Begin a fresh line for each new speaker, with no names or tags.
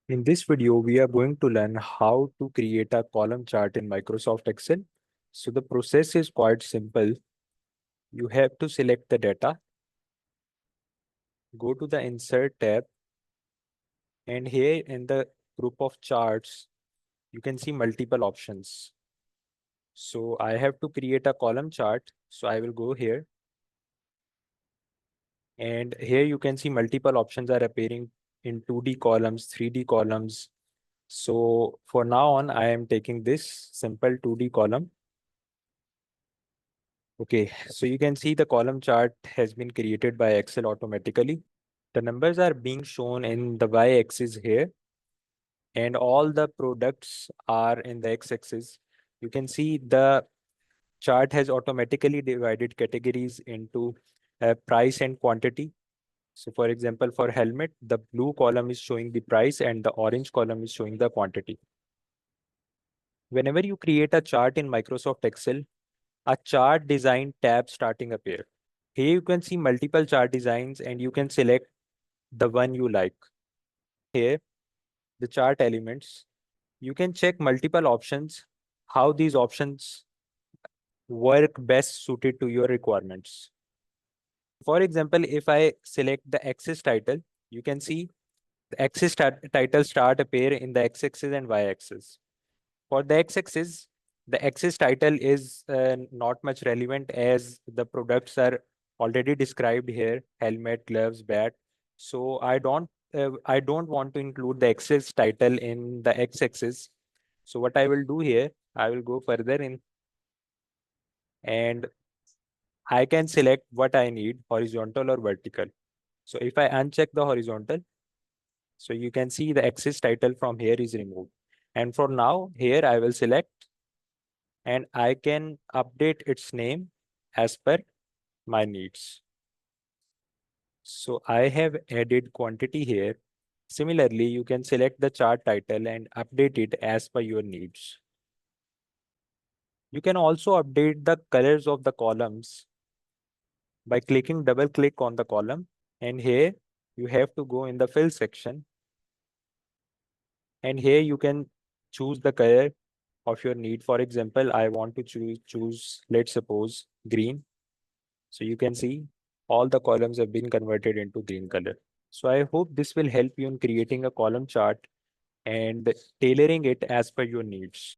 In this video, we are going to learn how to create a column chart in Microsoft Excel. So the process is quite simple. You have to select the data, go to the Insert tab, and here in the group of charts, you can see multiple options. So I have to create a column chart. So I will go here, and here you can see multiple options are appearing in 2D columns, 3D columns. So for now on, I am taking this simple 2D column. Okay, so you can see the column chart has been created by Excel automatically. The numbers are being shown in the y-axis here, and all the products are in the x-axis. You can see the chart has automatically divided categories into price and quantity. So for example, for helmet, the blue column is showing the price and the orange column is showing the quantity. Whenever you create a chart in Microsoft Excel, a chart design tab starting appear. Here you can see multiple chart designs and you can select the one you like. Here, the chart elements, you can check multiple options, how these options work best suited to your requirements. For example, if I select the axis title, you can see the axis title start appear in the x-axis and y-axis. For the x-axis, the axis title is not much relevant as the products are already described here: helmet, gloves, bat. So I don't want to include the axis title in the x-axis. So what I will do here, I will go further in and I can select what I need, horizontal or vertical. So if I uncheck the horizontal, so you can see the axis title from here is removed. And for now, here I will select and I can update its name as per my needs. So I have added quantity here. Similarly, you can select the chart title and update it as per your needs. You can also update the colors of the columns by clicking double click on the column. And here you have to go in the fill section. And here you can choose the color of your need. For example, I want to choose, let's suppose, green. So you can see all the columns have been converted into green color. So I hope this will help you in creating a column chart and tailoring it as per your needs.